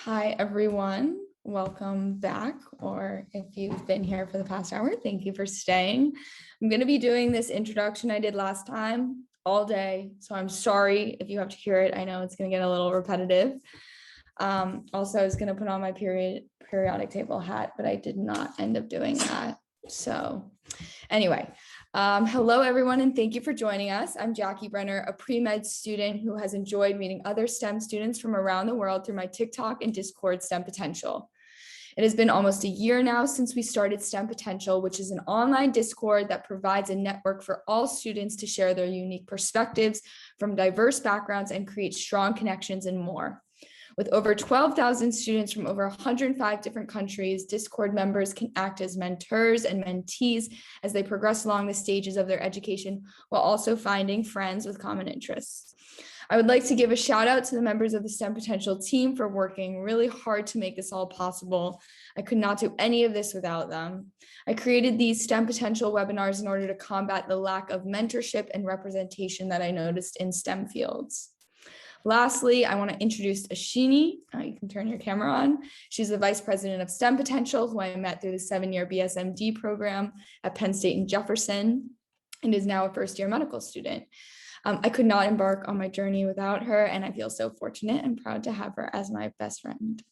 Hi, everyone. Welcome back, or if you've been here for the past hour, thank you for staying. I'm going to be doing this introduction I did last time all day, so I'm sorry if you have to hear it. I know it's going to get a little repetitive. Also, I was going to put on my periodic table hat, but I did not end up doing that. So anyway, hello, everyone, and thank you for joining us. I'm Jackie Brenner, a pre-med student who has enjoyed meeting other STEM students from around the world through my TikTok and Discord STEM Potential. It has been almost a year now since we started STEM Potential, which is an online Discord that provides a network for all students to share their unique perspectives from diverse backgrounds and create strong connections and more. With over 12,000 students from over 105 different countries, Discord members can act as mentors and mentees as they progress along the stages of their education while also finding friends with common interests. I would like to give a shout out to the members of the STEM Potential team for working really hard to make this all possible. I could not do any of this without them. I created these STEM Potential webinars in order to combat the lack of mentorship and representation that I noticed in STEM fields. Lastly, I want to introduce Ashini. You can turn your camera on. She's the Vice President of STEM Potential, who I met through the 7-year BSMD program at Penn State in Jefferson, and is now a first-year medical student. I could not embark on my journey without her, and I feel so fortunate and proud to have her as my best friend.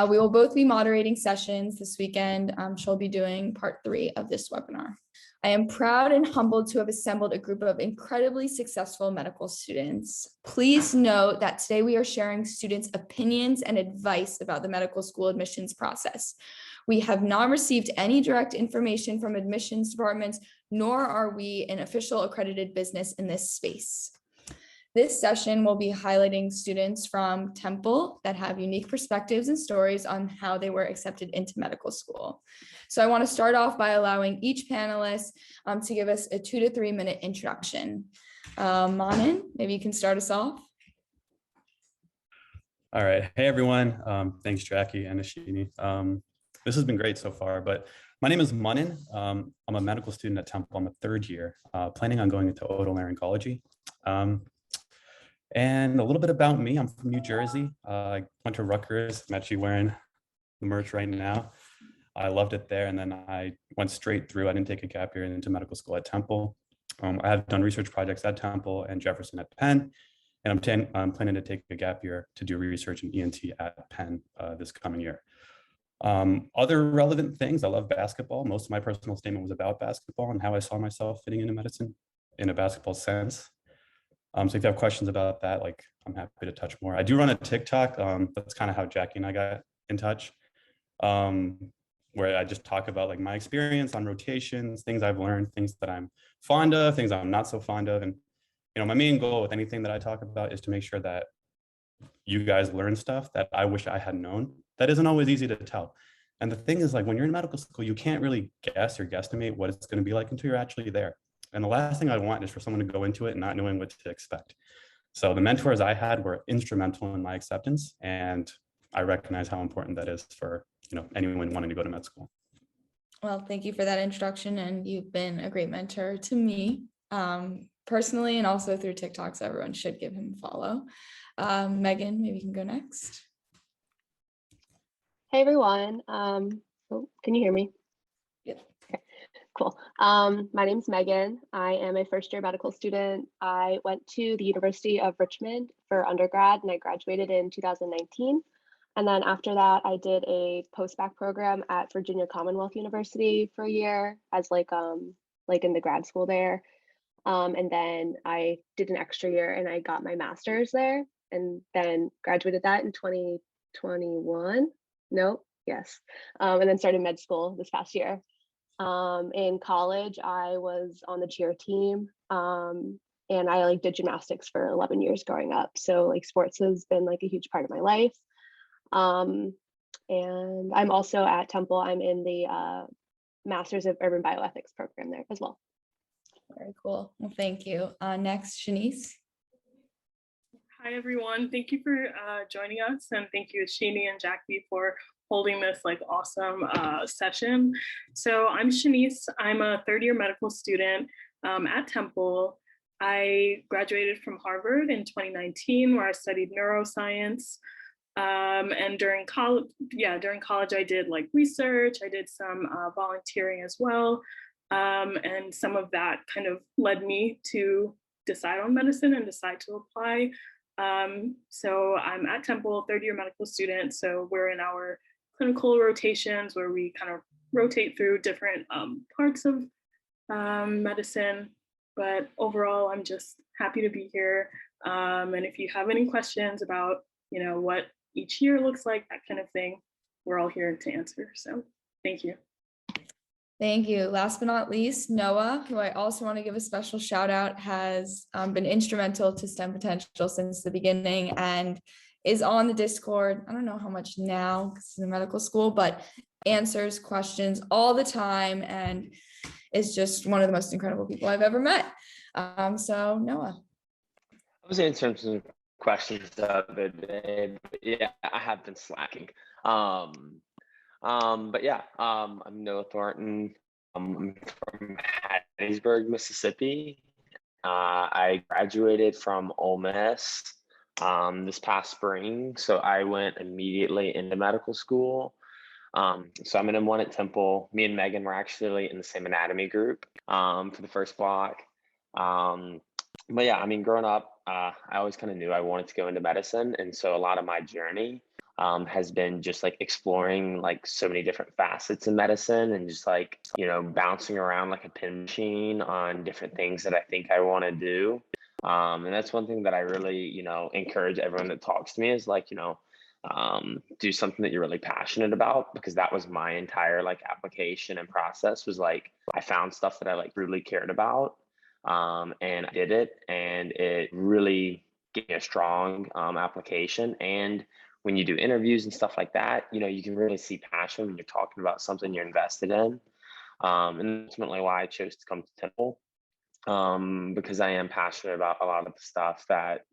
We will both be moderating sessions this weekend. She'll be doing part 3 of this webinar. I am proud and humbled to have assembled a group of incredibly successful medical students. Please note that today we are sharing students' opinions and advice about the medical school admissions process. We have not received any direct information from admissions departments, nor are we an official accredited business in this space. This session will be highlighting students from Temple that have unique perspectives and stories on how they were accepted into medical school. So I want to start off by allowing each panelist to give us a 2 to 3 minute introduction. Manon, maybe you can start us off. All right. Hey, everyone. Thanks, Jackie and Ashini. This has been great so far, but my name is Manon. I'm a medical student at Temple. I'm a 3rd year, planning on going into otolaryngology. And a little bit about me, I'm from New Jersey. I went to Rutgers. I'm actually wearing the merch right now. I loved it there. And then I went straight through. I didn't take a gap year into medical school at Temple. I have done research projects at Temple and Jefferson at Penn. And I'm planning to take a gap year to do research in ENT at Penn this coming year. Other relevant things, I love basketball. Most of my personal statement was about basketball and how I saw myself fitting into medicine in a basketball sense. So if you have questions about that, like I'm happy to touch more. I do run a TikTok. That's kind of how Jackie and I got in touch, where I just talk about like my experience on rotations, things I've learned, things that I'm fond of, things I'm not so fond of. And, my main goal with anything that I talk about is to make sure that you guys learn stuff that I wish I had known. That isn't always easy to tell. And the thing is, like, when you're in medical school, you can't really guess or guesstimate what it's going to be like until you're actually there. And the last thing I want is for someone to go into it not knowing what to expect. So the mentors I had were instrumental in my acceptance, and I recognize how important that is for anyone wanting to go to med school. Well, thank you for that introduction, and you've been a great mentor to me personally, and also through TikTok, so everyone should give him a follow. Megan, maybe you can go next. Hey everyone. Can you hear me? Yep. Okay, cool. My name's Megan. I am a first-year medical student. I went to the University of Richmond for undergrad and I graduated in 2019. And then after that, I did a post-bac program at Virginia Commonwealth University for a year as like in the grad school there. And then I did an extra year and I got my master's there and then graduated that in 2021. And then started med school this past year. In college, I was on the cheer team and I did gymnastics for 11 years growing up. So sports has been a huge part of my life. And I'm also at Temple. I'm in the Masters of Urban Bioethics program there as well. Very cool. Well, thank you. Next, Shanice. Hi, everyone. Thank you for joining us. And thank you, Ashini and Jackie, for holding this awesome session. So I'm Shanice. I'm a 3rd-year medical student at Temple. I graduated from Harvard in 2019, where I studied neuroscience. And during college, I did like research, I did some volunteering as well. And some of that kind of led me to decide on medicine and decide to apply. So I'm at Temple, third year medical student. So we're in our clinical rotations where we kind of rotate through different parts of medicine. But overall, I'm just happy to be here. And if you have any questions about, what each year looks like, that kind of thing, we're all here to answer. So thank you. Thank you. Last but not least, Noah, who I also want to give a special shout out, has been instrumental to STEM Potential since the beginning and is on the Discord. I don't know how much now because it's in medical school, but answers questions all the time and is just one of the most incredible people I've ever met. So Noah. I was answering some questions the other day, but yeah, I have been slacking. But yeah, I'm Noah Thornton. I'm from Hattiesburg, Mississippi. I graduated from Ole Miss this past spring, so I went immediately into medical school. So I'm in M1 at Temple. Me and Megan were actually in the same anatomy group for the first block. But yeah, I mean, growing up, I always kind of knew I wanted to go into medicine. And so a lot of my journey has been just like exploring like so many different facets in medicine and just like, bouncing around like a pin machine on different things that I think I want to do. And that's one thing that I really, encourage everyone that talks to me is like, do something that you're really passionate about, because that was my entire like application and process was like, I found stuff that I like really cared about. And I did it, and it really gave me a strong application. And when you do interviews and stuff like that, you can really see passion when you're talking about something you're invested in. And ultimately why I chose to come to Temple, because I am passionate about a lot of the stuff that,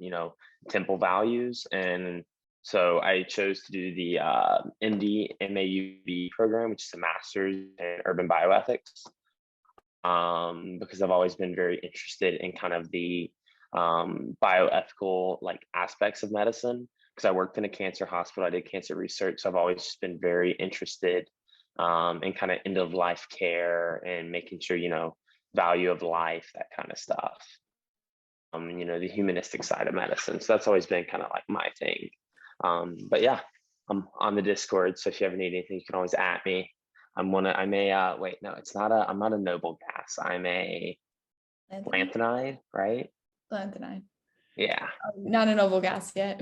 Temple values. And so I chose to do the MD MAUB program, which is a master's in urban bioethics. Because I've always been very interested in kind of the bioethical like aspects of medicine, because I worked in a cancer hospital, I did cancer research. So I've always just been very interested in kind of end of life care and making sure, value of life, that kind of stuff. The humanistic side of medicine. So that's always been kind of like my thing. But yeah, I'm on the Discord. So if you ever need anything, you can always at me. I'm not a noble gas. I'm a lanthanide, right? Lanthanide. Yeah. Not a noble gas yet.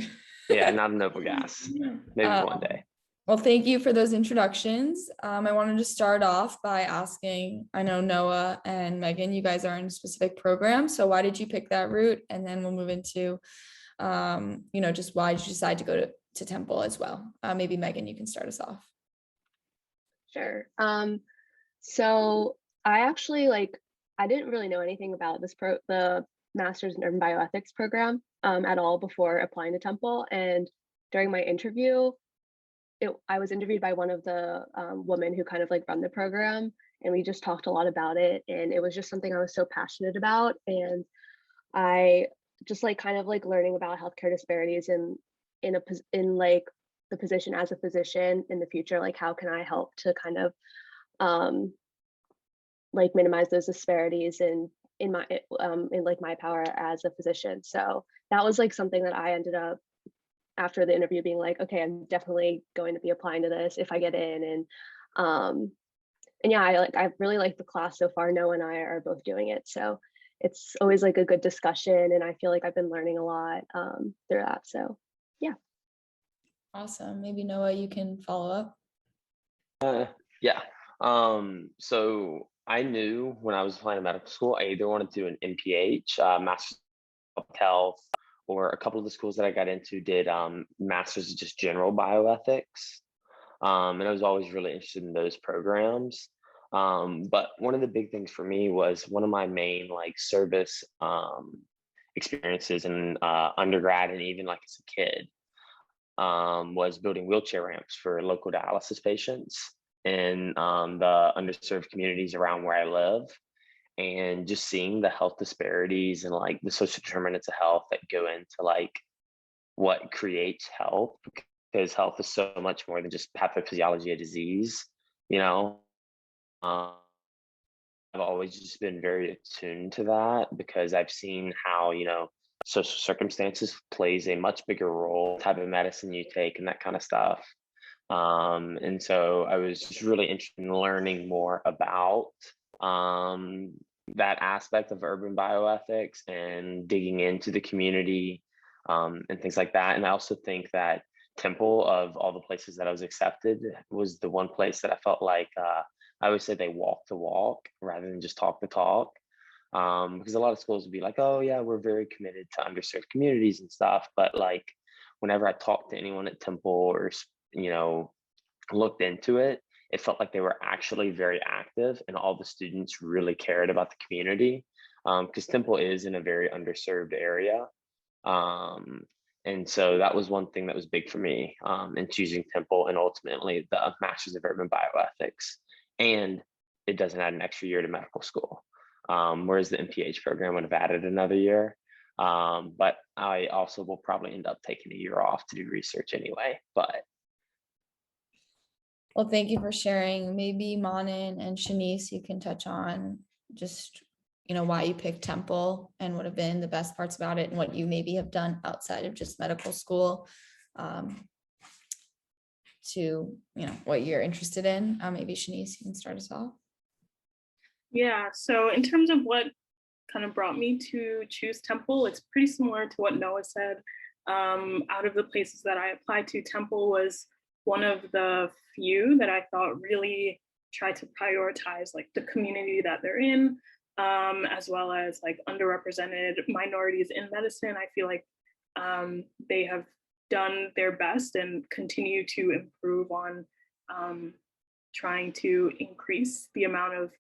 Yeah, not a noble gas. Maybe one day. Well, thank you for those introductions. I wanted to start off by asking, I know Noah and Megan, you guys are in a specific program. So why did you pick that route? And then we'll move into, just why did you decide to go to Temple as well? Maybe Megan, you can start us off. Sure. So I actually I didn't really know anything about the Master's in Urban Bioethics program at all before applying to Temple. And during my interview, I was interviewed by one of the women who kind of run the program, and we just talked a lot about it. And it was just something I was so passionate about. And I just kind of learning about healthcare disparities in the position as a physician in the future, how can I help to kind of minimize those disparities in my power as a physician. So that was something that I ended up after the interview being okay, I'm definitely going to be applying to this if I get in. And yeah, I really like the class so far. Noah and I are both doing it, so it's always a good discussion, and I feel I've been learning a lot through that. So yeah. Awesome. Maybe Noah, you can follow up. Yeah. So I knew when I was applying to medical school, I either wanted to do an MPH, Master's of Health, or a couple of the schools that I got into did Masters of just general bioethics. And I was always really interested in those programs. But one of the big things for me was one of my main service experiences in undergrad and even as a kid. Was building wheelchair ramps for local dialysis patients in the underserved communities around where I live, and just seeing the health disparities and the social determinants of health that go into what creates health. because health is so much more than just pathophysiology of disease, you know. I've always just been very attuned to that because I've seen how, social circumstances plays a much bigger role, type of medicine you take and that kind of stuff. And so I was just really interested in learning more about that aspect of urban bioethics and digging into the community and things like that. And I also think that Temple, of all the places that I was accepted, was the one place that I felt like I always say they walk the walk rather than just talk the talk. Because a lot of schools would be like, oh yeah, we're very committed to underserved communities and stuff. But like, whenever I talked to anyone at Temple or, looked into it, it felt like they were actually very active and all the students really cared about the community. Because Temple is in a very underserved area. And so that was one thing that was big for me in choosing Temple and ultimately the Masters of Urban Bioethics. And it doesn't add an extra year to medical school, whereas the MPH program would have added another year. But I also will probably end up taking a year off to do research anyway. Well, thank you for sharing. Maybe Manon and Shanice, you can touch on just, why you picked Temple and what have been the best parts about it and what you maybe have done outside of just medical school to, what you're interested in. Maybe Shanice, you can start us off. Yeah, so in terms of what kind of brought me to choose Temple, it's pretty similar to what Noah said. Out of the places that I applied to, Temple was one of the few that I thought really tried to prioritize like the community that they're in, as well as like underrepresented minorities in medicine. I feel like they have done their best and continue to improve on trying to increase the amount of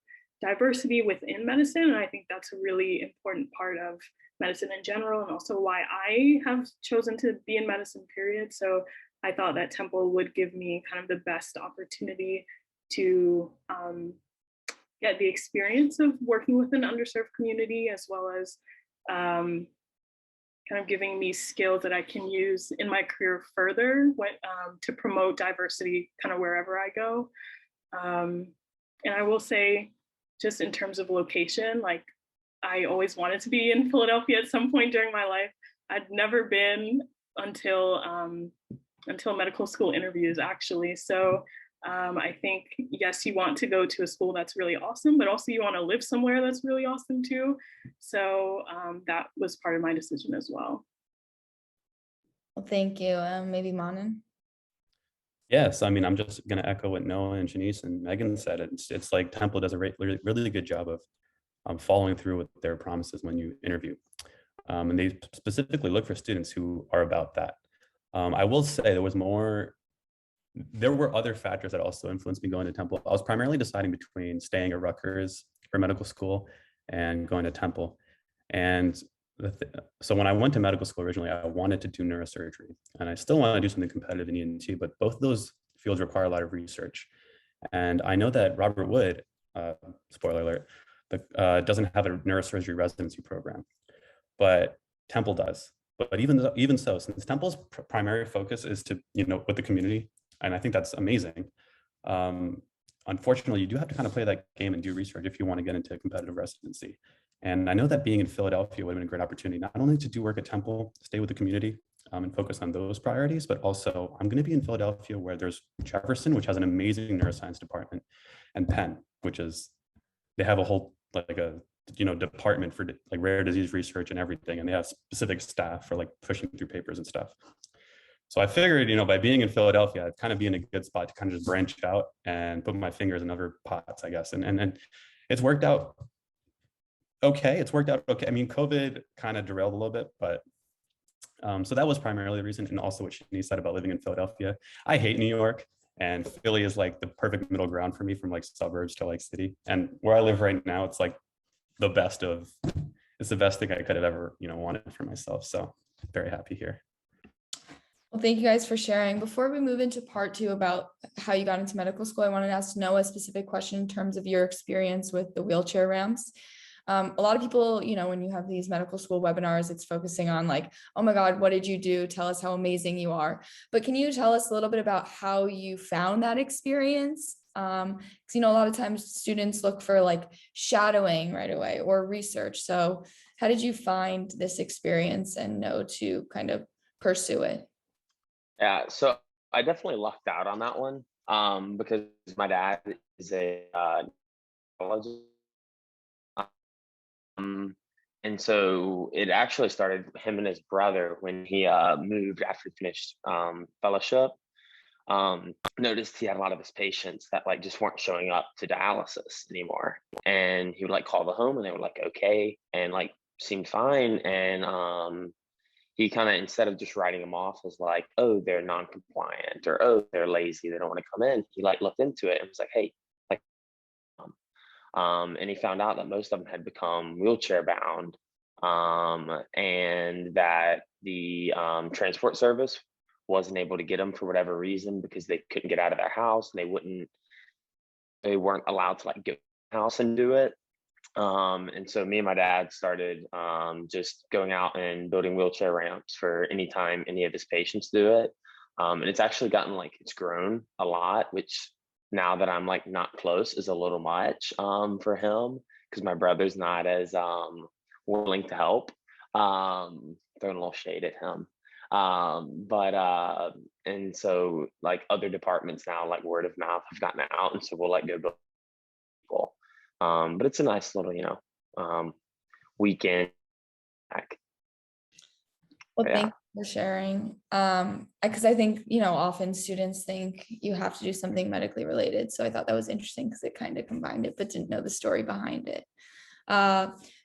diversity within medicine. And I think that's a really important part of medicine in general, and also why I have chosen to be in medicine, period. So I thought that Temple would give me kind of the best opportunity to get the experience of working with an underserved community, as well as kind of giving me skills that I can use in my career further to promote diversity kind of wherever I go. And I will say, just in terms of location, like I always wanted to be in Philadelphia at some point during my life. I'd never been until medical school interviews, actually. So I think, yes, you want to go to a school that's really awesome, but also you want to live somewhere that's really awesome too. So that was part of my decision as well. Well, thank you. Maybe Manon? Yes, I mean, I'm just going to echo what Noah and Shanice and Megan said. It's like Temple does a really good job of following through with their promises when you interview. And they specifically look for students who are about that. I will say there were other factors that also influenced me going to Temple. I was primarily deciding between staying at Rutgers for medical school and going to Temple. And so when I went to medical school originally, I wanted to do neurosurgery, and I still want to do something competitive in ENT, but both of those fields require a lot of research. And I know that Robert Wood, spoiler alert, doesn't have a neurosurgery residency program, but Temple does. But even so, since Temple's primary focus is to, with the community, and I think that's amazing. Unfortunately, you do have to kind of play that game and do research if you want to get into a competitive residency. And I know that being in Philadelphia would have been a great opportunity, not only to do work at Temple, stay with the community and focus on those priorities, but also I'm going to be in Philadelphia where there's Jefferson, which has an amazing neuroscience department, and Penn, they have a whole department for like rare disease research and everything. And they have specific staff for like pushing through papers and stuff. So I figured, by being in Philadelphia, I'd kind of be in a good spot to kind of just branch out and put my fingers in other pots, I guess. And it's worked out okay. I mean, COVID kind of derailed a little bit, but so that was primarily the reason. And also what Shani said about living in Philadelphia. I hate New York, and Philly is like the perfect middle ground for me, from like suburbs to like city. And where I live right now, it's like it's the best thing I could have ever, wanted for myself. So very happy here. Well, thank you guys for sharing. Before we move into part 2 about how you got into medical school, I wanted to ask Noah a specific question in terms of your experience with the wheelchair ramps. A lot of people, you know, when you have these medical school webinars, it's focusing on like, oh my God, what did you do? Tell us how amazing you are. But can you tell us a little bit about how you found that experience? Because, you know, a lot of times students look for like shadowing right away or research. So how did you find this experience and know to kind of pursue it? Yeah, so I definitely lucked out on that one because my dad is a neurologist. Um, and so it actually started him and his brother when he moved after he finished fellowship. Noticed he had a lot of his patients that like just weren't showing up to dialysis anymore, and he would like call the home and they were like okay and like seemed fine, and he kind of, instead of just writing them off as like, oh, they're non-compliant or oh, they're lazy, they don't want to come in, he like looked into it and was like, hey, like and he found out that most of them had become wheelchair bound, and that the transport service wasn't able to get them for whatever reason because they couldn't get out of their house and they weren't allowed to like get house and do it. And so me and my dad started just going out and building wheelchair ramps for anytime any of his patients do it. And it's actually gotten like, it's grown a lot, which now that I'm like not close is a little much for him because my brother's not as willing to help. Throwing a little shade at him. And so like other departments now, like word of mouth have gotten out. And so we'll like go build people. But it's a nice little, you know, weekend back. Well, thank you for sharing. Because I think, you know, often students think you have to do something medically related. So I thought that was interesting because it kind of combined it, but didn't know the story behind it.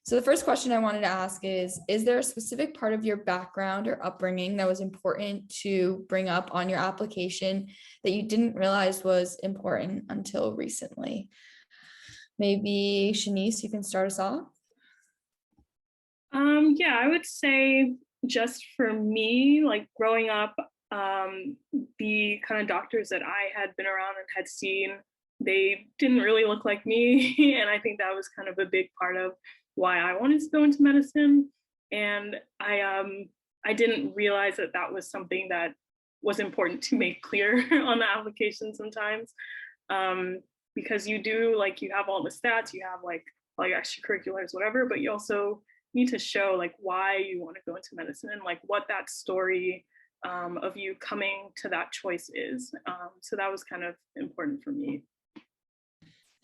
So the first question I wanted to ask is there a specific part of your background or upbringing that was important to bring up on your application that you didn't realize was important until recently? Maybe Shanice, you can start us off. Yeah, I would say just for me, like growing up, the kind of doctors that I had been around and had seen, they didn't really look like me. And I think that was kind of a big part of why I wanted to go into medicine. And I didn't realize that that was something that was important to make clear on the application sometimes. Because you do, like, you have all the stats, you have like all your extracurriculars, whatever, but you also need to show like why you want to go into medicine and like what that story of you coming to that choice is. So that was kind of important for me.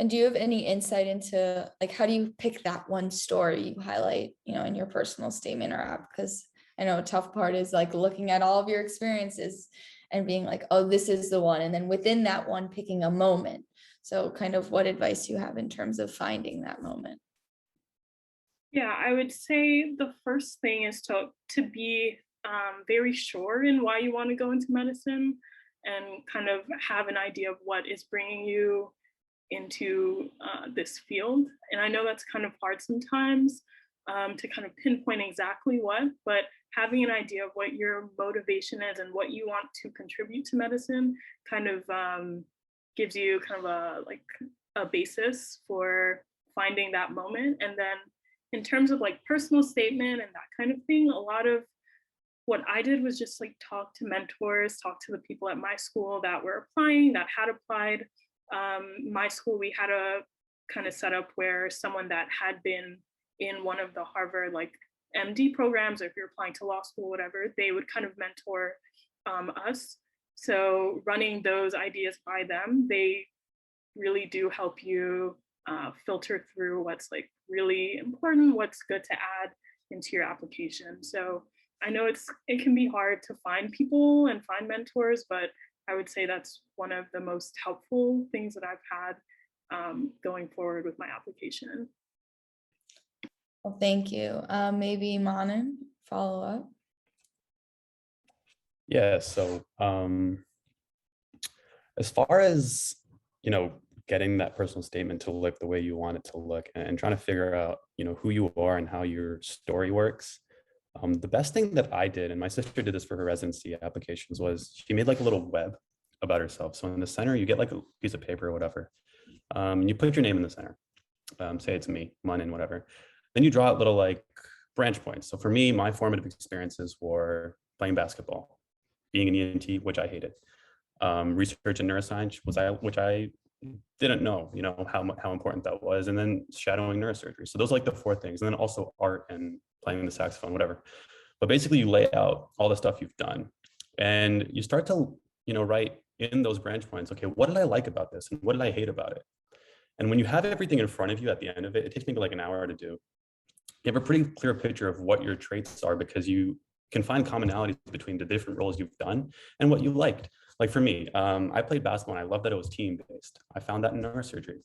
And do you have any insight into like, how do you pick that one story you highlight, you know, in your personal statement or app? Because I know a tough part is like looking at all of your experiences and being like, oh, this is the one. And then within that one, picking a moment. So kind of what advice you have in terms of finding that moment? Yeah, I would say the first thing is to be very sure in why you want to go into medicine and kind of have an idea of what is bringing you into this field. And I know that's kind of hard sometimes to kind of pinpoint exactly what, but having an idea of what your motivation is and what you want to contribute to medicine kind of gives you kind of a basis for finding that moment. And then in terms of like personal statement and that kind of thing, a lot of what I did was just like talk to mentors, talk to the people at my school that were applying, that had applied. My school, we had a kind of setup where someone that had been in one of the Harvard like MD programs, or if you're applying to law school, whatever, they would kind of mentor us. So running those ideas by them, they really do help you filter through what's like really important, what's good to add into your application. So I know it can be hard to find people and find mentors, but I would say that's one of the most helpful things that I've had going forward with my application. Well, thank you. Maybe Manon, follow up. Yeah, so as far as, you know, getting that personal statement to look the way you want it to look and trying to figure out, you know, who you are and how your story works. The best thing that I did, and my sister did this for her residency applications, was she made like a little web about herself. So in the center, you get like a piece of paper or whatever. You put your name in the center. say it's me, Manon, whatever. Then you draw out little like branch points. So for me, my formative experiences were playing basketball, being an ENT, which I hated. Research in neuroscience which I didn't know, how important that was, and then shadowing neurosurgery. So those are like the four things, and then also art and playing the saxophone, whatever. But basically, you lay out all the stuff you've done, and you start to, write in those branch points. Okay, what did I like about this, and what did I hate about it? And when you have everything in front of you at the end of it, it takes maybe like an hour to do. You have a pretty clear picture of what your traits are because you can find commonalities between the different roles you've done and what you liked. Like for me, I played basketball and I love that it was team-based. I found that in neurosurgery.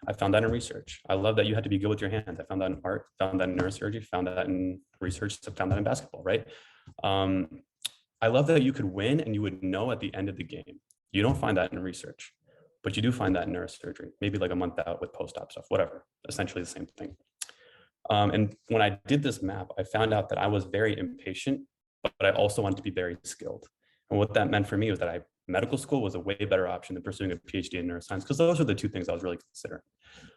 I found that in research. I love that you had to be good with your hands. I found that in art, found that in neurosurgery, found that in research, found that in basketball, right? I love that you could win and you would know at the end of the game. You don't find that in research, but you do find that in neurosurgery, maybe like a month out with post-op stuff, whatever, essentially the same thing. And when I did this map, I found out that I was very impatient, but I also wanted to be very skilled. And what that meant for me was that medical school was a way better option than pursuing a PhD in neuroscience, because those are the two things I was really considering.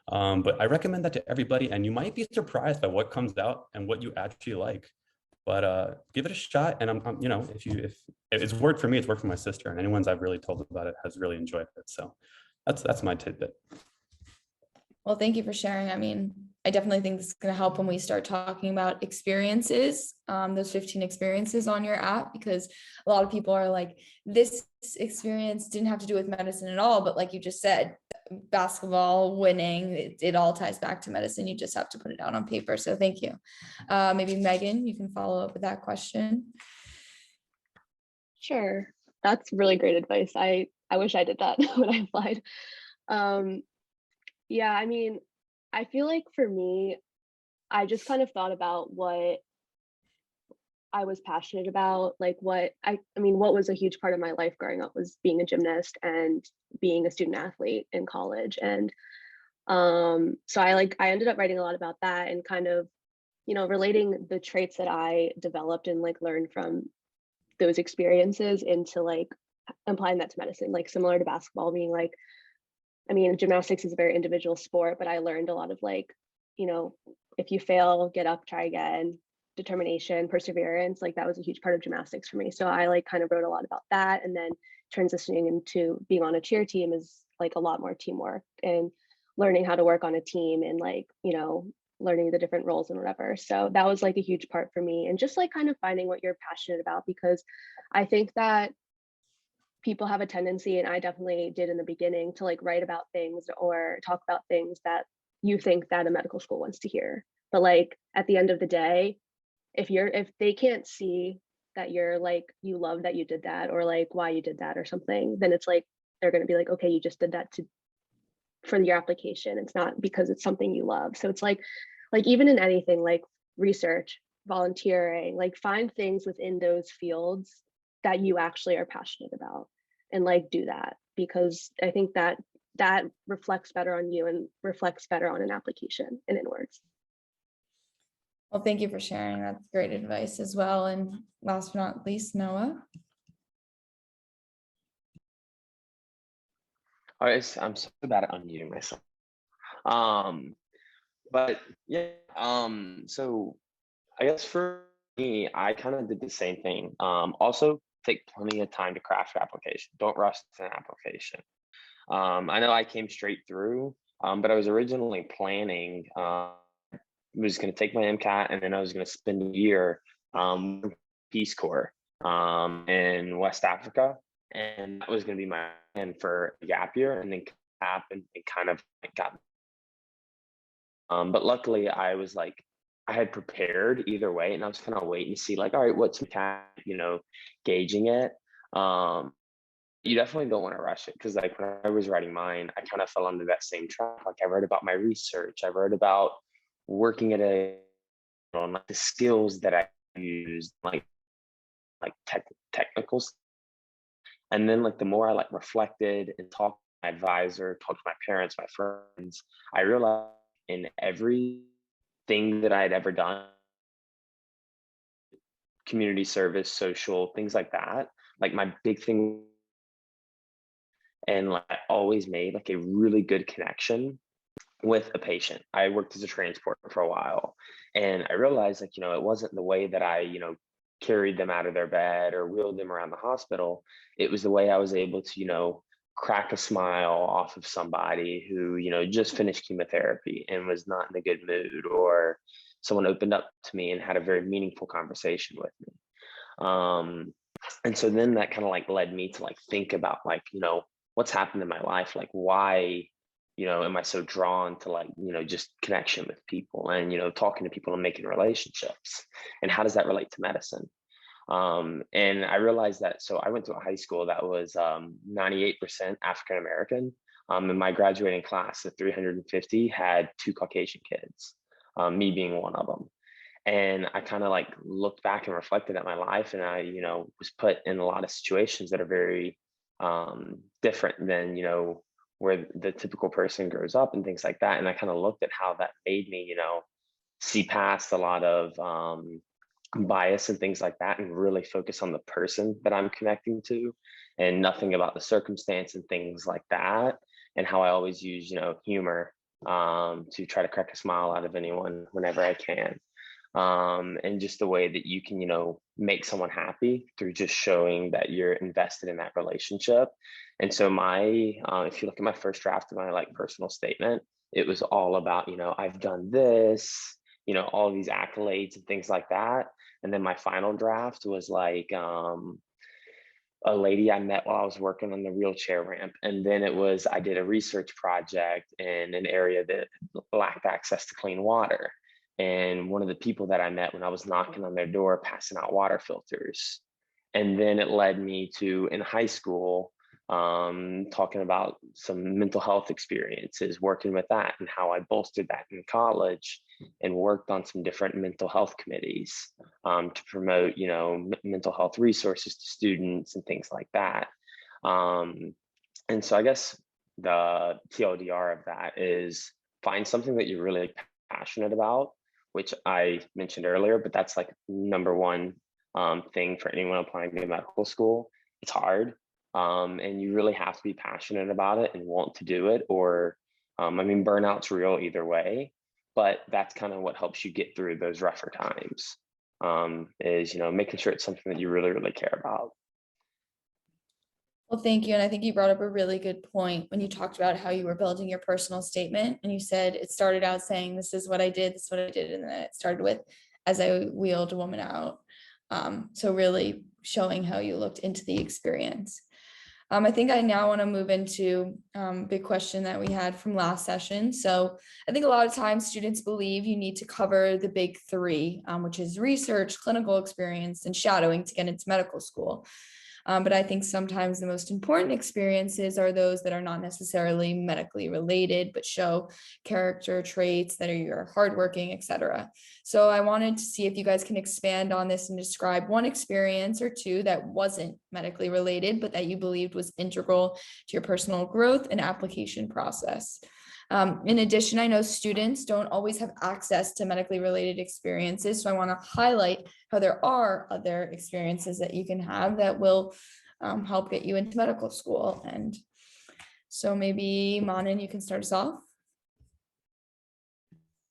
But I recommend that to everybody, and you might be surprised by what comes out and what you actually like. But give it a shot. And if it's worked for me, it's worked for my sister, and anyone I've really told about it has really enjoyed it. So that's my tidbit. Well, thank you for sharing. I mean, I definitely think this is going to help when we start talking about experiences, those 15 experiences on your app, because a lot of people are like, this experience didn't have to do with medicine at all. But like you just said, basketball, winning, it all ties back to medicine. You just have to put it out on paper. So thank you. Maybe Megan, you can follow up with that question. Sure. That's really great advice. I wish I did that when I applied. Yeah, I mean, I feel like for me, I just kind of thought about what I was passionate about, like what was a huge part of my life growing up was being a gymnast and being a student athlete in college. And so I ended up writing a lot about that and kind of, relating the traits that I developed and like learned from those experiences into like applying that to medicine, like similar to basketball being like, I mean, gymnastics is a very individual sport, but I learned a lot of like, if you fail, get up, try again, determination, perseverance, like that was a huge part of gymnastics for me. So I like kind of wrote a lot about that. And then transitioning into being on a cheer team is like a lot more teamwork and learning how to work on a team and like, learning the different roles and whatever. So that was like a huge part for me. And just like kind of finding what you're passionate about, because I think that people have a tendency, and I definitely did in the beginning, to like write about things or talk about things that you think that a medical school wants to hear. But like at the end of the day, if they can't see that you're like, you love that you did that, or like why you did that or something, then it's like, they're going to be like, okay, you just did that for your application. It's not because it's something you love. So it's like even in anything like research, volunteering, like find things within those fields that you actually are passionate about and like do that, because I think that reflects better on you and reflects better on an application and inwards. Well, thank you for sharing. That's great advice as well. And last but not least, Noah. All right, I'm so bad at unmuting myself. But yeah, so I guess for me, I kind of did the same thing. Also take plenty of time to craft your application. Don't rush an application. I know I came straight through, but I was originally planning, was going to take my MCAT and then I was going to spend a year Peace Corps in West Africa. And that was going to be my plan for a gap year, and then happened and kind of got. But luckily, I was like, I had prepared either way, and I was kind of waiting to see, like, all right, what's my, gauging it. You definitely don't want to rush it, because like when I was writing mine, I kind of fell under that same trap. Like I wrote about my research, I wrote about working at on like the skills that I used, like technical. And then like the more I like reflected and talked to my advisor, talked to my parents, my friends, I realized in everything that I had ever done, community service, social, things like that, like my big thing, and like I always made like a really good connection with a patient. I worked as a transporter for a while, and I realized, like, it wasn't the way that I, carried them out of their bed or wheeled them around the hospital. It was the way I was able to, crack a smile off of somebody who, just finished chemotherapy and was not in a good mood, or someone opened up to me and had a very meaningful conversation with me. And so then that kind of like led me to like think about like, what's happened in my life, like why, am I so drawn to like, just connection with people and, talking to people and making relationships, and how does that relate to medicine? And I realized that, so I went to a high school that was 98% African-American. In my graduating class of 350 had 2 Caucasian kids, me being one of them. And I kind of like looked back and reflected at my life, and I, was put in a lot of situations that are very different than, where the typical person grows up and things like that. And I kind of looked at how that made me, see past a lot of bias and things like that, and really focus on the person that I'm connecting to, and nothing about the circumstance and things like that. And how I always use, humor to try to crack a smile out of anyone whenever I can. And just the way that you can, make someone happy through just showing that you're invested in that relationship. And so if you look at my first draft of my like personal statement, it was all about, I've done this, all of these accolades and things like that. And then my final draft was like, a lady I met while I was working on the wheelchair ramp. And then I did a research project in an area that lacked access to clean water. And one of the people that I met when I was knocking on their door, passing out water filters. And then it led me to, in high school, talking about some mental health experiences, working with that, and how I bolstered that in college and worked on some different mental health committees to promote, mental health resources to students and things like that. And so I guess the TLDR of that is find something that you're really passionate about, which I mentioned earlier, but that's like number one thing for anyone applying to medical school. It's hard. And you really have to be passionate about it and want to do it, or burnout's real either way, but that's kind of what helps you get through those rougher times, is, making sure it's something that you really, really care about. Well, thank you. And I think you brought up a really good point when you talked about how you were building your personal statement, and you said it started out saying, this is what I did, this is what I did. And then it started with, as I wheeled a woman out. So really showing how you looked into the experience. I think I now want to move into a big question that we had from last session. So I think a lot of times students believe you need to cover the big 3, which is research, clinical experience, and shadowing to get into medical school. But I think sometimes the most important experiences are those that are not necessarily medically related, but show character traits that are you're hardworking, etc. So I wanted to see if you guys can expand on this and describe one experience or 2 that wasn't medically related, but that you believed was integral to your personal growth and application process. In addition, I know students don't always have access to medically related experiences, so I want to highlight how there are other experiences that you can have that will help get you into medical school. And so maybe Manon, you can start us off.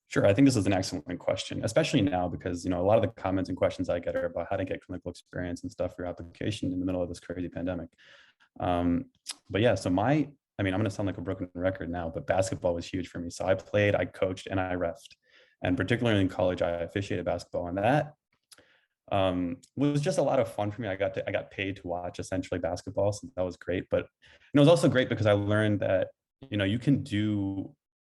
Sure, I think this is an excellent question, especially now because, a lot of the comments and questions I get are about how to get clinical experience and stuff for your application in the middle of this crazy pandemic. But yeah, so I'm going to sound like a broken record now, but basketball was huge for me. So I played, I coached, and I refed. And particularly in college, I officiated basketball. And that was just a lot of fun for me. I got paid to watch essentially basketball, so that was great. But it was also great because I learned that,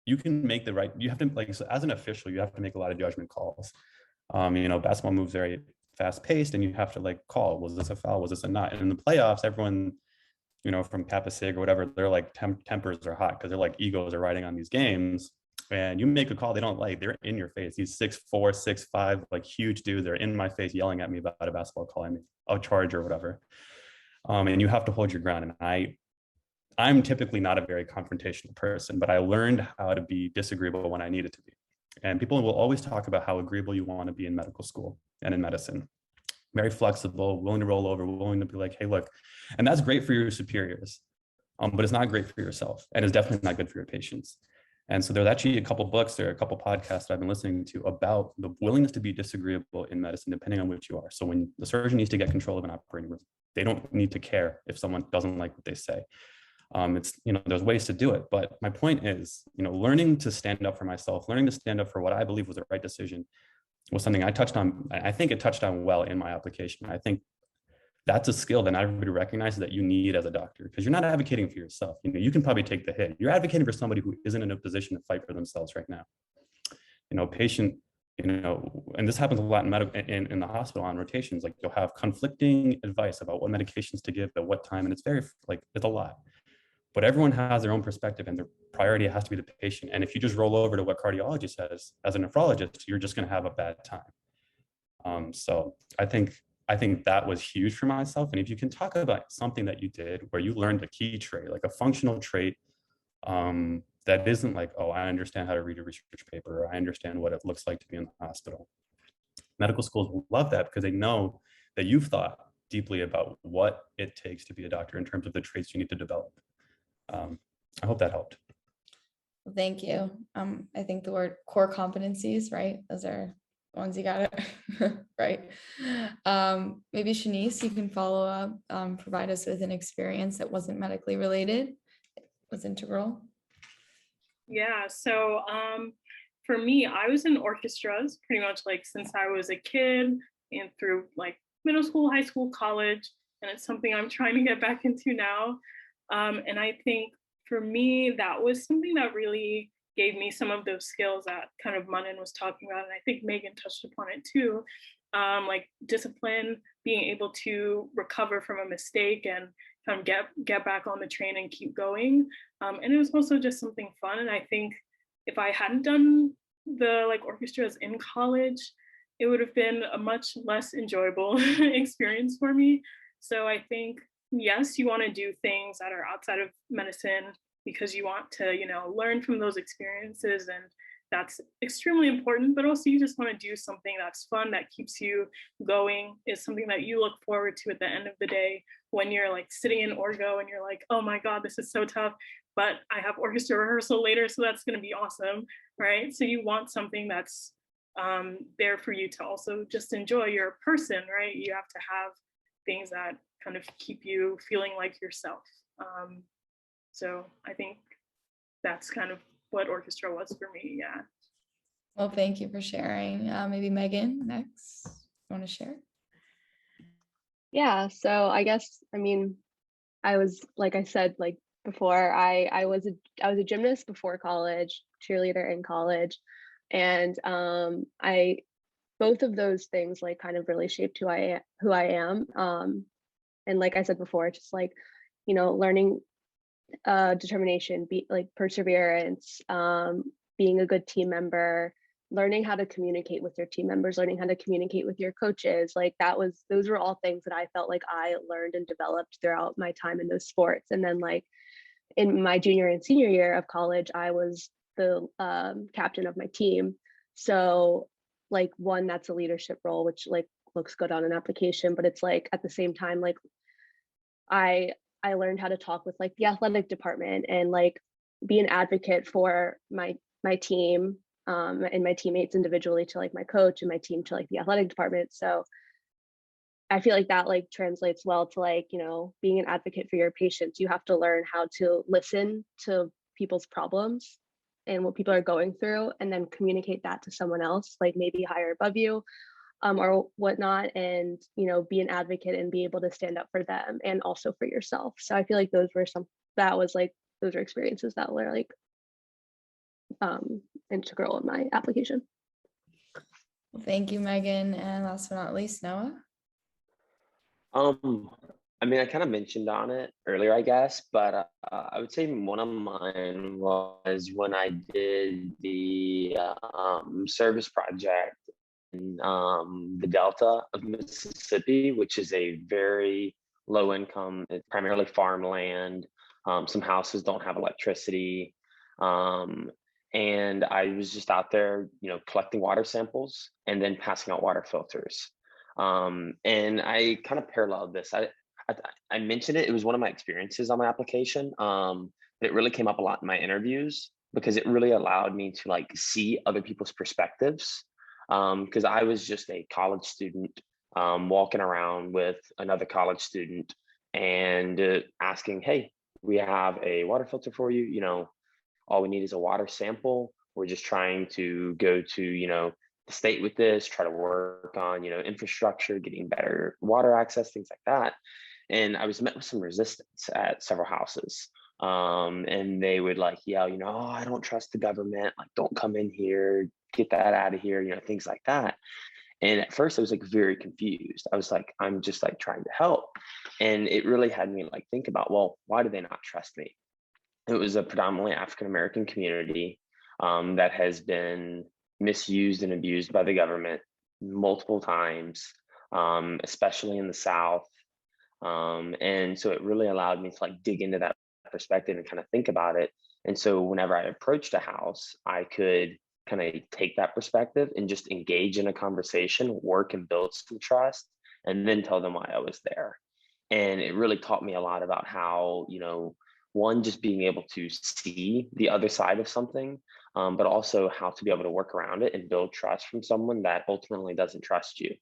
you can make the right, you have to, like, so as an official, you have to make a lot of judgment calls. Basketball moves very fast paced, and you have to like call, was this a foul? Was this a not? And in the playoffs, everyone, from Kappa Sig or whatever, they're like tempers are hot because they're like egos are riding on these games, and you make a call they don't like, they're in your face. These 6'4", 6'5", like huge dudes, they're in my face yelling at me about a basketball call, a charge or whatever. And you have to hold your ground. And I'm typically not a very confrontational person, but I learned how to be disagreeable when I needed to be. And people will always talk about how agreeable you want to be in medical school and in medicine. Very flexible, willing to roll over, willing to be like, hey, look, and that's great for your superiors, but it's not great for yourself, and it's definitely not good for your patients. And so there's actually a couple books, there are a couple podcasts that I've been listening to about the willingness to be disagreeable in medicine, depending on which you are. So when the surgeon needs to get control of an operating room, they don't need to care if someone doesn't like what they say. It's, there's ways to do it. But my point is, learning to stand up for myself, learning to stand up for what I believe was the right decision was something I touched on. I think it touched on well in my application. I think that's a skill that not everybody recognizes that you need as a doctor, because you're not advocating for yourself. You can probably take the hit. You're advocating for somebody who isn't in a position to fight for themselves right now. Patient, and this happens a lot in the hospital on rotations. Like, you'll have conflicting advice about what medications to give at what time, and it's a lot. But everyone has their own perspective, and their priority has to be the patient. And if you just roll over to what cardiology says as a nephrologist, you're just going to have a bad time. So I think that was huge for myself. And if you can talk about something that you did where you learned a key trait, like a functional trait, that isn't like, oh, I understand how to read a research paper, or I understand what it looks like to be in the hospital. Medical schools will love that because they know that you've thought deeply about what it takes to be a doctor in terms of the traits you need to develop. I hope that helped. Well, thank you. I think the word core competencies, right? Those are ones you got it right. Maybe Shanice, you can follow up, provide us with an experience that wasn't medically related, was integral. Yeah, so for me, I was in orchestras pretty much like since I was a kid and through like middle school, high school, college, and it's something I'm trying to get back into now. And I think for me, that was something that really gave me some of those skills that kind of Manon was talking about. And I think Megan touched upon it too, like discipline, being able to recover from a mistake and kind of get back on the train and keep going. And it was also just something fun. And I think if I hadn't done the like orchestras in college, it would have been a much less enjoyable experience for me. So I think, yes, you want to do things that are outside of medicine because you want to, learn from those experiences, and that's extremely important, but also you just want to do something that's fun, that keeps you going, is something that you look forward to at the end of the day when you're like sitting in orgo and you're like, oh my God, this is so tough, but I have orchestra rehearsal later, so that's going to be awesome, right? So you want something that's there for you to also just enjoy. You're a person, right? You have to have things that kind of keep you feeling like yourself. So I think that's kind of what orchestra was for me. Yeah. Well, thank you for sharing. Maybe Megan next. You want to share? Yeah, so I guess, I was, like I said, like before, I was a gymnast before college, cheerleader in college, and both of those things like kind of really shaped who I am. And like I said before, just like, learning determination, perseverance, being a good team member, learning how to communicate with your team members, learning how to communicate with your coaches. Like those were all things that I felt like I learned and developed throughout my time in those sports. And then like in my junior and senior year of college, I was the captain of my team. So like one, that's a leadership role, which like looks good on an application, but it's like at the same time, like I learned how to talk with like the athletic department and like be an advocate for my team and my teammates individually to like my coach and my team to like the athletic department. So I feel like that like translates well to like, being an advocate for your patients. You have to learn how to listen to people's problems and what people are going through, and then communicate that to someone else, like maybe higher above you, or whatnot, and be an advocate and be able to stand up for them and also for yourself. So I feel like those were experiences that were like integral in my application. Well, thank you, Megan. And last but not least, Noah. I kind of mentioned on it earlier, I guess, but I would say one of mine was when I did the service project in the Delta of Mississippi, which is a very low income, it's primarily farmland. Some houses don't have electricity. And I was just out there, collecting water samples and then passing out water filters. And I kind of paralleled this. I mentioned it was one of my experiences on my application. It really came up a lot in my interviews. because it really allowed me to like see other people's perspectives. Because I was just a college student walking around with another college student and asking, hey, we have a water filter for you. You know, all we need is a water sample. We're just trying to go to, you know, the state with this, try to work on, you know, infrastructure, getting better water access, things like that. And I was met with some resistance at several houses. And they would like yell, you know, oh, I don't trust the government. Like, don't come in here, get that out of here, you know, things like that. And at first I was like very confused. I was like, I'm just like trying to help. And it really had me like think about, well, why do they not trust me? It was a predominantly African-American community that has been misused and abused by the government multiple times, especially in the South. And so it really allowed me to like dig into that perspective and kind of think about it. And so whenever I approached a house, I could kind of take that perspective and just engage in a conversation, work and build some trust, and then tell them why I was there. And it really taught me a lot about how, you know, one, just being able to see the other side of something, but also how to be able to work around it and build trust from someone that ultimately doesn't trust you.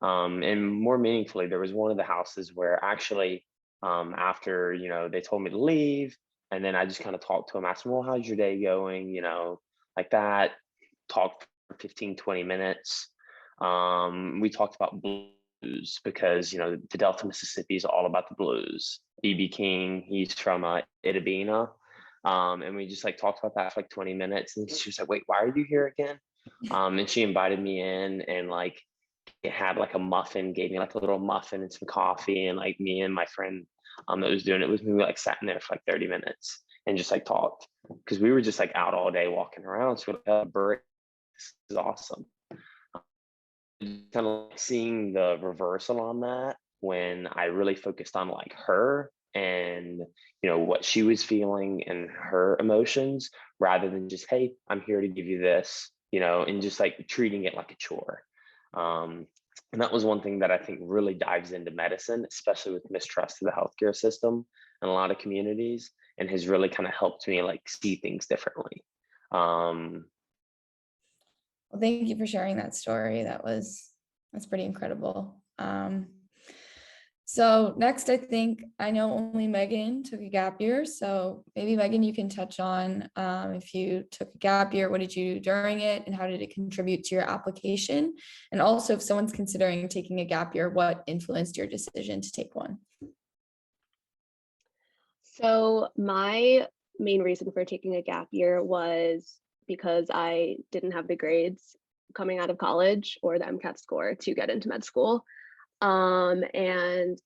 And more meaningfully, there was one of the houses where actually, after, you know, they told me to leave, and then I just kind of talked to them, asked them, well, how's your day going? You know, like that, talked for 15, 20 minutes. We talked about blues because, you know, the Delta, Mississippi is all about the blues. BB King, he's from Itabena. And we just like talked about that for like 20 minutes. And she was like, wait, why are you here again? And she invited me in and like, it had like a muffin, gave me like a little muffin and some coffee, and like me and my friend that was doing it with me, we like sat in there for like 30 minutes and just like talked, because we were just like out all day walking around. So we're like, oh, this is awesome. Kind of like seeing the reversal on that when I really focused on like her and, you know, what she was feeling and her emotions, rather than just, hey, I'm here to give you this, you know, and just like treating it like a chore. And that was one thing that I think really dives into medicine, especially with mistrust of the healthcare system in a lot of communities, and has really kind of helped me like see things differently. Well, thank you for sharing that story. That's pretty incredible. So next, I know only Megan took a gap year. So maybe Megan, you can touch on if you took a gap year, what did you do during it, and how did it contribute to your application? And also, if someone's considering taking a gap year, what influenced your decision to take one? So my main reason for taking a gap year was because I didn't have the grades coming out of college or the MCAT score to get into med school. And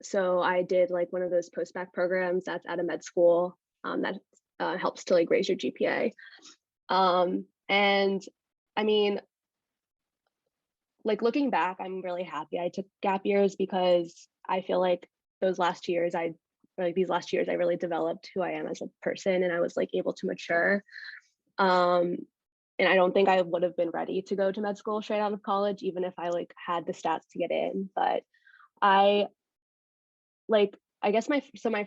so I did like one of those post-bac programs that's at a med school that helps to like raise your GPA. And I mean, like looking back, I'm really happy I took gap years, because I feel like these last 2 years, I really developed who I am as a person, and I was like able to mature. And I don't think I would have been ready to go to med school straight out of college, even if I like had the stats to get in. But I guess my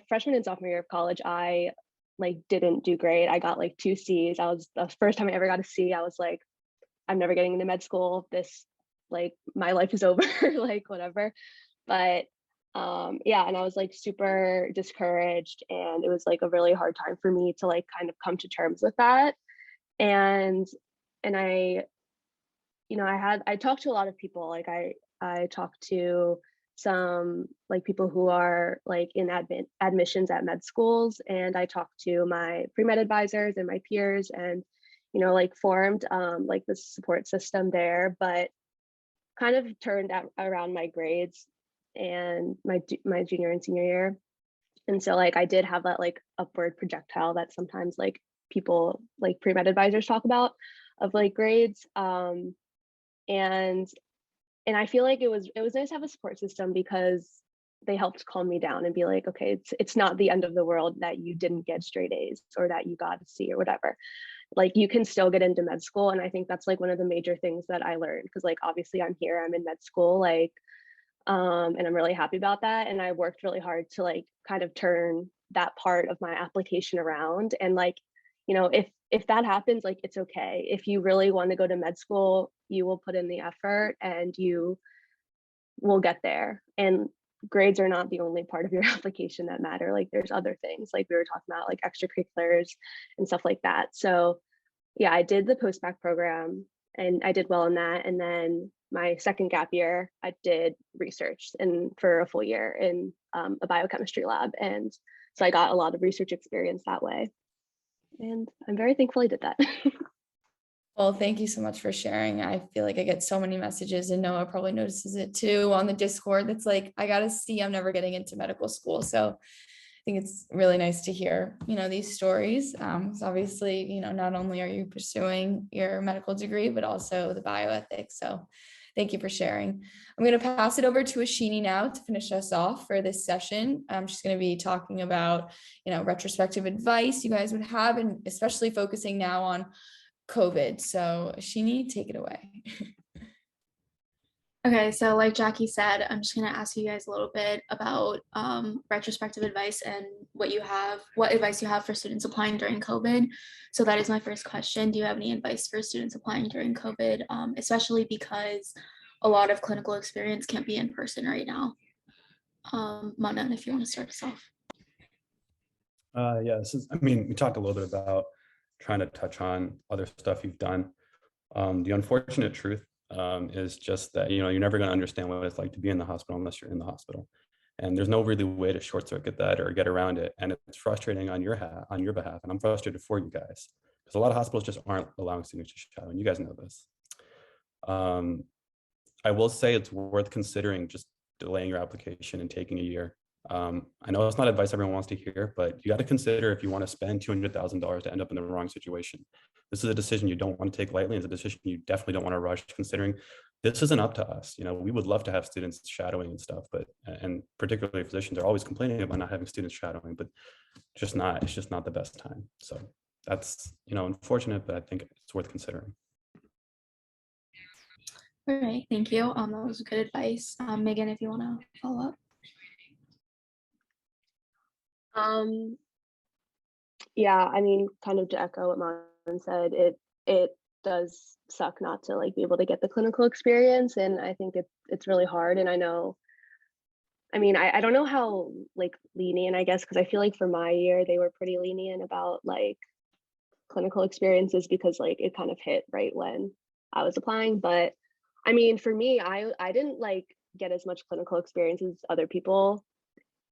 freshman and sophomore year of college, I like didn't do great. I got like 2 C's. I was the first time I ever got a C. I was like, I'm never getting into med school. This, like, my life is over, like whatever. But yeah, and I was like super discouraged, and it was like a really hard time for me to like kind of come to terms with that. And I, you know, I talked to a lot of people. Like I talked to some like people who are like in admissions at med schools, and I talked to my pre-med advisors and my peers, and you know, like formed like the support system there, but kind of turned out around my grades and my junior and senior year. And so like I did have that like upward projectile that sometimes like people like pre-med advisors talk about, of like grades. And I feel like it was nice to have a support system, because they helped calm me down and be like, okay, it's not the end of the world that you didn't get straight A's or that you got a C or whatever. Like you can still get into med school. And I think that's like one of the major things that I learned, because like obviously I'm here, I'm in med school, like and I'm really happy about that. And I worked really hard to like kind of turn that part of my application around. And like, you know, if that happens, like, it's okay. If you really want to go to med school, you will put in the effort and you will get there. And grades are not the only part of your application that matter. Like, there's other things, like we were talking about, like extracurriculars and stuff like that. So yeah, I did the post-bac program and I did well in that. And then my second gap year, I did research and for a full year in a biochemistry lab. And so I got a lot of research experience that way. And I'm very thankful I did that. Well, thank you so much for sharing. I feel like I get so many messages, and Noah probably notices it too on the Discord. That's like, I gotta see, I'm never getting into medical school. So I think it's really nice to hear, you know, these stories. So obviously, you know, not only are you pursuing your medical degree, but also the bioethics. So thank you for sharing. I'm going to pass it over to Ashini now to finish us off for this session. She's going to be talking about, you know, retrospective advice you guys would have, and especially focusing now on COVID. So Ashini, take it away. Okay, so like Jackie said, I'm just gonna ask you guys a little bit about retrospective advice and what advice you have for students applying during COVID. So that is my first question. Do you have any advice for students applying during COVID, especially because a lot of clinical experience can't be in person right now? Manon, if you want to start us off. Yeah, I mean, we talked a little bit about trying to touch on other stuff you've done. The unfortunate truth is just that, you know, you're never going to understand what it's like to be in the hospital unless you're in the hospital. And there's no really way to short circuit that or get around it. And it's frustrating on your behalf. And I'm frustrated for you guys because a lot of hospitals just aren't allowing students to shadow. And you guys know this. I will say it's worth considering just delaying your application and taking a year. I know it's not advice everyone wants to hear, but you got to consider if you want to spend $200,000 to end up in the wrong situation. This is a decision you don't want to take lightly. It's a decision you definitely don't want to rush, considering this isn't up to us. You know, we would love to have students shadowing and stuff, but, and particularly physicians are always complaining about not having students shadowing, but it's just not the best time. So that's, you know, unfortunate, but I think it's worth considering. All right, thank you. That was good advice. Megan, if you want to follow up. Yeah, I mean, kind of to echo what Manon said, it does suck not to like be able to get the clinical experience, and I think it's really hard. And I know, I mean, I don't know how like lenient, I guess, because I feel like for my year they were pretty lenient about like clinical experiences because like it kind of hit right when I was applying. But I mean, for me, I didn't like get as much clinical experience as other people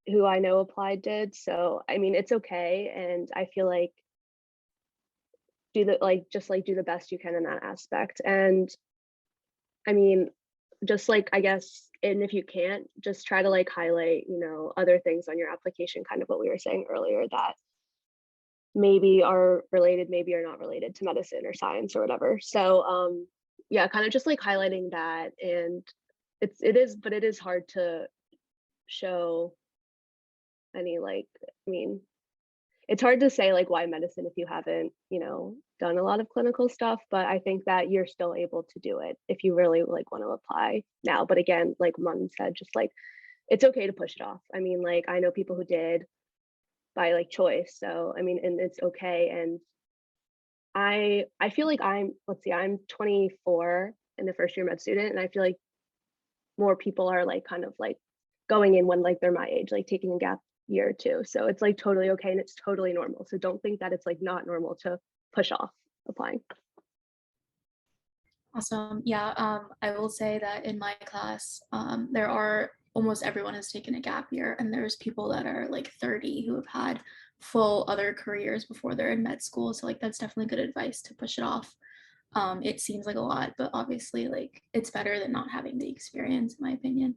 who I know applied did. So I mean, it's okay, and I feel like do the best you can in that aspect. And I mean, just like, I guess, and if you can't, just try to like highlight, you know, other things on your application, kind of what we were saying earlier, that maybe are related, maybe are not related to medicine or science or whatever. So yeah, kind of just like highlighting that. And it is hard to show any like, I mean, it's hard to say like why medicine if you haven't, you know, done a lot of clinical stuff, but I think that you're still able to do it if you really like want to apply now. But again, like Manon said, just like it's okay to push it off. I mean, like I know people who did by like choice. So I mean, and it's okay. And I feel like I'm 24 and a first year med student, and I feel like more people are like kind of like going in when like they're my age, like taking a gap year or two. So it's like totally okay and it's totally normal. So don't think that it's like not normal to push off applying. Awesome. Yeah, I will say that in my class, there are almost everyone has taken a gap year, and there's people that are like 30 who have had full other careers before they're in med school. So like that's definitely good advice to push it off. It seems like a lot, but obviously like it's better than not having the experience, in my opinion.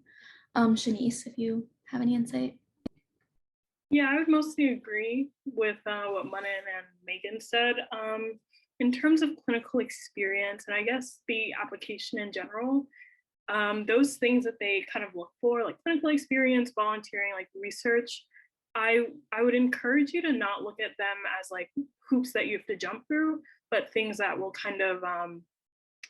Shanice, if you have any insight. Yeah, I would mostly agree with what Manon and Megan said. In terms of clinical experience, and I guess the application in general, those things that they kind of look for, like clinical experience, volunteering, like research, I would encourage you to not look at them as like hoops that you have to jump through, but things that will kind of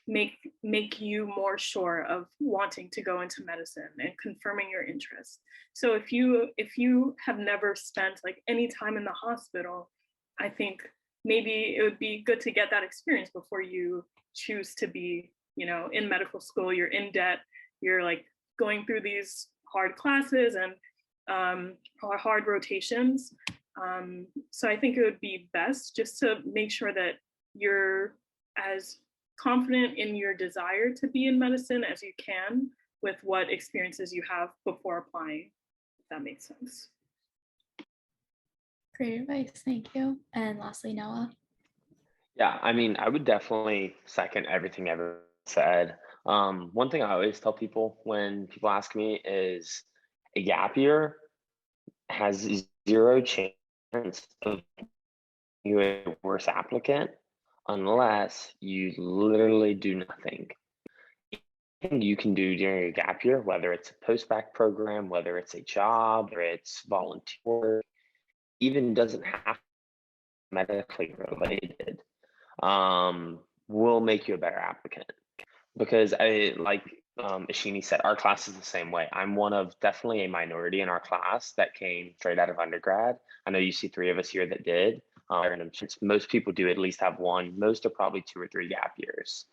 make you more sure of wanting to go into medicine and confirming your interest. So if you have never spent like any time in the hospital, I think maybe it would be good to get that experience before you choose to be, in medical school. You're in debt, you're like going through these hard classes and hard rotations. So I think it would be best just to make sure that you're as confident in your desire to be in medicine as you can with what experiences you have before applying, if that makes sense. Great advice, thank you. And lastly, Noah. Yeah, I mean, I would definitely second everything everyone said. One thing I always tell people when people ask me is a gap year has zero chance of you a worse applicant unless you literally do nothing. You can do during your gap year, whether it's a post-bac program, whether it's a job, or it's volunteer work, even doesn't have to be medically related, will make you a better applicant. Because Ashini said, our class is the same way. I'm one of definitely a minority in our class that came straight out of undergrad. I know you see 3 of us here that did. Most people do at least have one. Most are probably 2 or 3 gap years.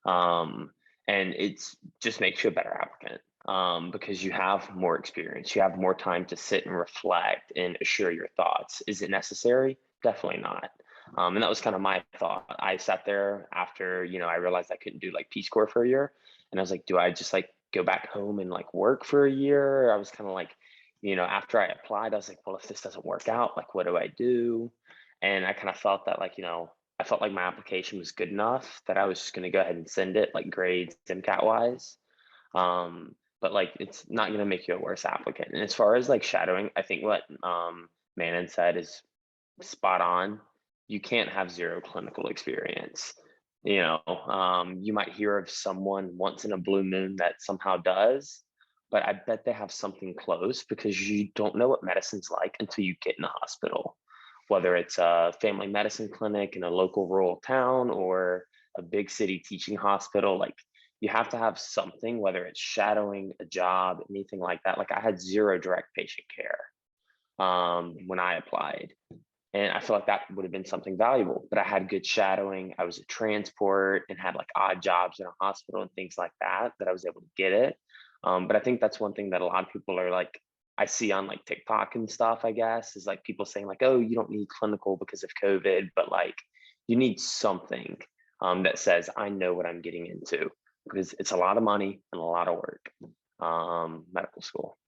And it's just makes you a better applicant because you have more experience. You have more time to sit and reflect and assure your thoughts. Is it necessary? Definitely not. And that was kind of my thought. I sat there after, I realized I couldn't do like Peace Corps for a year. And I was like, do I just like go back home and like work for a year? I was kind of like, after I applied, I was like, well, if this doesn't work out, like, what do I do? And I kind of felt that like, I felt like my application was good enough that I was just going to go ahead and send it like grades MCAT wise. But like, it's not going to make you a worse applicant. And as far as like shadowing, I think what Manon said is spot on. You can't have 0 clinical experience. You might hear of someone once in a blue moon that somehow does, but I bet they have something close because you don't know what medicine's like until you get in the hospital, whether it's a family medicine clinic in a local rural town or a big city teaching hospital. Like, you have to have something, whether it's shadowing, a job, anything like that. Like, I had 0 direct patient care when I applied. And I feel like that would have been something valuable, but I had good shadowing. I was at transport and had like odd jobs in a hospital and things like that I was able to get it. But I think that's one thing that a lot of people are like, I see on like TikTok and stuff, I guess, is like people saying like, oh, you don't need clinical because of COVID, but like you need something that says, I know what I'm getting into, because it's a lot of money and a lot of work, medical school.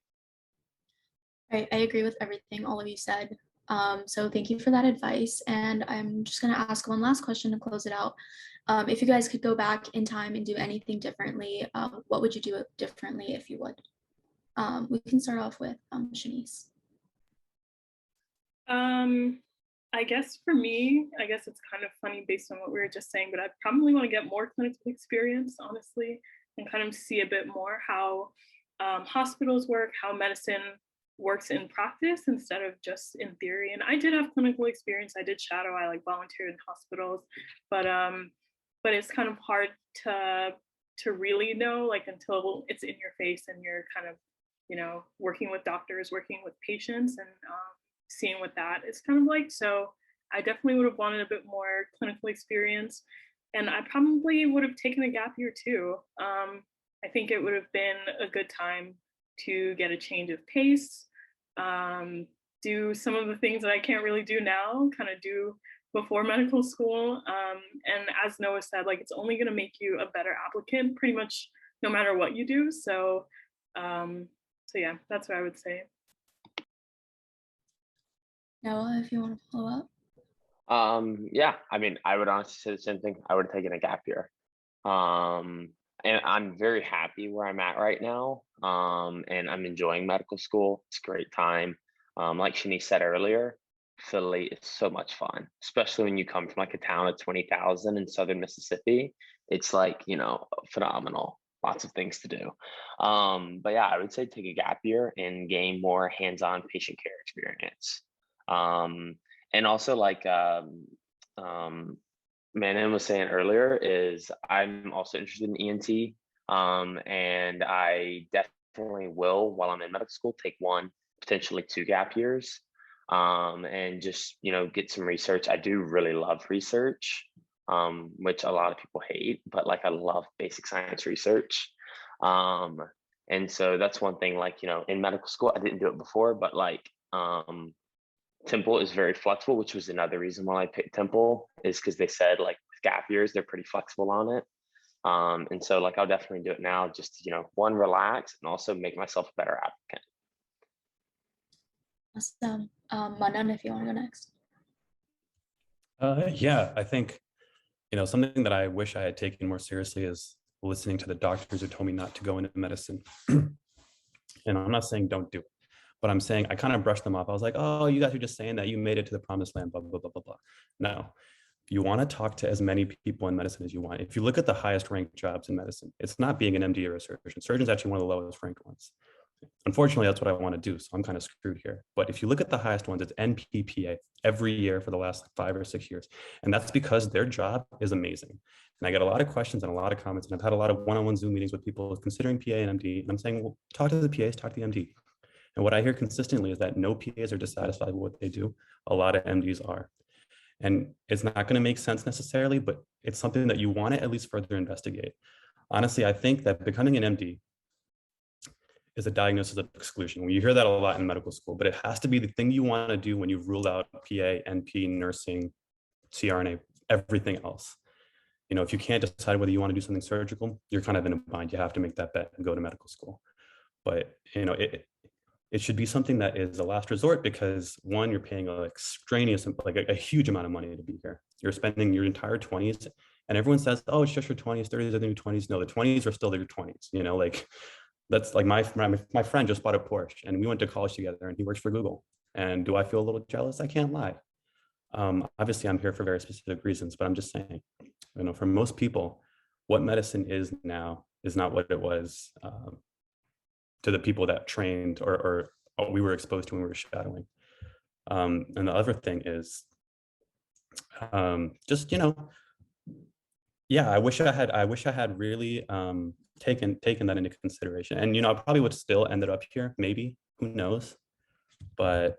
I agree with everything all of you said. So thank you for that advice. And I'm just going to ask one last question to close it out. If you guys could go back in time and do anything differently, what would you do differently if you would? We can start off with Shanice. I guess for me, it's kind of funny based on what we were just saying, but I probably want to get more clinical experience, honestly, and kind of see a bit more how hospitals work, how medicine works in practice instead of just in theory. And I did have clinical experience. I did shadow. I like volunteered in hospitals, but it's kind of hard to really know, like, until it's in your face and you're kind of, working with doctors, working with patients, and seeing what that is kind of like. So I definitely would have wanted a bit more clinical experience, and I probably would have taken a gap year too. I think it would have been a good time to get a change of pace, do some of the things that I can't really do now, kind of do before medical school. And as Noah said, like, it's only going to make you a better applicant pretty much no matter what you do. So yeah, that's what I would say. Noah, if you want to follow up. Yeah, I mean, I would honestly say the same thing. I would have taken a gap year. And I'm very happy where I'm at right now. And I'm enjoying medical school. It's a great time. Like Shanice said earlier, Philly is so much fun, especially when you come from like a town of 20,000 in southern Mississippi. It's like, phenomenal. Lots of things to do. But yeah, I would say take a gap year and gain more hands-on patient care experience. And also, like Manon was saying earlier, is I'm also interested in ENT. And I definitely will, while I'm in medical school, take 1, potentially 2 gap years. and just, get some research. I do really love research, which a lot of people hate, but like I love basic science research. And so that's one thing, like, in medical school, I didn't do it before, but like Temple is very flexible, which was another reason why I picked Temple, is because they said like with gap years, they're pretty flexible on it. And so like I'll definitely do it now, just to, one, relax, and also make myself a better applicant. Awesome. Manon, if you want to go next. Yeah, I think, something that I wish I had taken more seriously is listening to the doctors who told me not to go into medicine. And I'm not saying don't do it, but I'm saying I kind of brushed them off. I was like, oh, you guys are just saying that you made it to the promised land, blah, blah, blah, blah, blah. No, you want to talk to as many people in medicine as you want. If you look at the highest ranked jobs in medicine, it's not being an MD or a surgeon. Surgeon's actually one of the lowest ranked ones. Unfortunately, that's what I want to do, so I'm kind of screwed here. But if you look at the highest ones, it's NPPA every year for the last 5 or 6 years. And that's because their job is amazing. And I get a lot of questions and a lot of comments, and I've had a lot of one-on-one Zoom meetings with people considering PA and MD. And I'm saying, well, talk to the PAs, talk to the MD. And what I hear consistently is that no PAs are dissatisfied with what they do. A lot of MDs are. And it's not going to make sense necessarily, but it's something that you want to at least further investigate. Honestly, I think that becoming an MD is a diagnosis of exclusion. You hear that a lot in medical school, but it has to be the thing you want to do when you've ruled out PA, NP, nursing, CRNA, everything else. If you can't decide whether you want to do something surgical, you're kind of in a bind. You have to make that bet and go to medical school. But it should be something that is a last resort, because one, you're paying a huge amount of money to be here. You're spending your entire 20s, and everyone says, oh, it's just your 20s, 30s are the new 20s. No, the 20s are still your 20s. That's like my friend just bought a Porsche, and we went to college together, and he works for Google. And do I feel a little jealous? I can't lie. Obviously, I'm here for very specific reasons, but I'm just saying, for most people, what medicine is now is not what it was to the people that trained or we were exposed to when we were shadowing. And the other thing is just, yeah, I wish I had really taken that into consideration. And I probably would still ended up here, maybe, who knows. But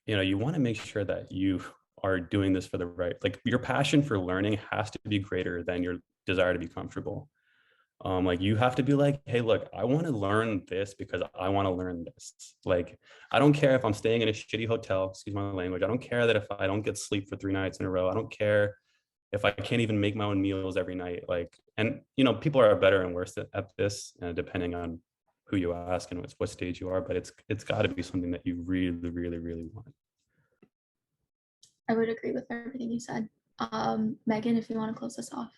you want to make sure that you are doing this for the right, like your passion for learning has to be greater than your desire to be comfortable. Like you have to be like, hey, look, I want to learn this because I want to learn this. Like, I don't care if I'm staying in a shitty hotel, excuse my language. I don't care that if I don't get sleep for 3 nights in a row. I don't care if I can't even make my own meals every night. Like, and people are better and worse at this, depending on who you ask and what stage you are. But it's got to be something that you really, really, really want. I would agree with everything you said. Megan, if you want to close this off.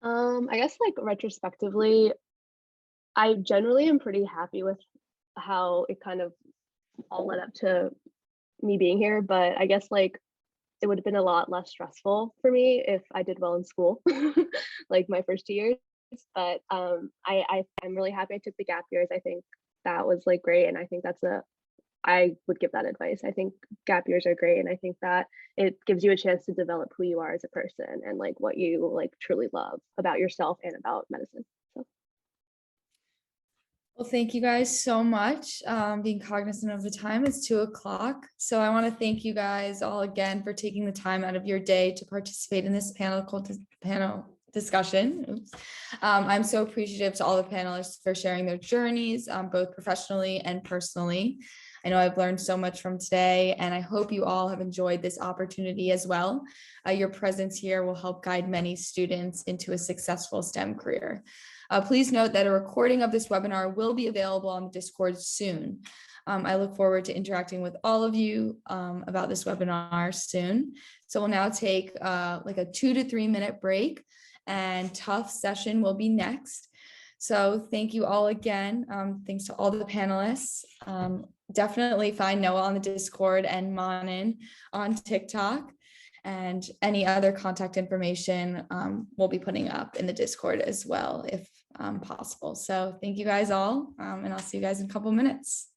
I guess like retrospectively, I generally am pretty happy with how it kind of all led up to me being here, but I guess like it would have been a lot less stressful for me if I did well in school, like my first 2 years. But I'm really happy I took the gap years. I think that was like great, and I think I would give that advice. I think gap years are great, and I think that it gives you a chance to develop who you are as a person and like what you like truly love about yourself and about medicine. So. Well, thank you guys so much. Being cognizant of the time, it's 2 o'clock. So I want to thank you guys all again for taking the time out of your day to participate in this panel discussion. Oops. I'm so appreciative to all the panelists for sharing their journeys, both professionally and personally. I know I've learned so much from today, and I hope you all have enjoyed this opportunity as well. Your presence here will help guide many students into a successful STEM career. Please note that a recording of this webinar will be available on the Discord soon. I look forward to interacting with all of you about this webinar soon. So we'll now take like a 2 to 3 minute break, and tough session will be next. So thank you all again. Thanks to all the panelists. Definitely find Noah on the Discord and Manon on TikTok, and any other contact information we'll be putting up in the Discord as well if possible. So thank you guys all, and I'll see you guys in a couple minutes.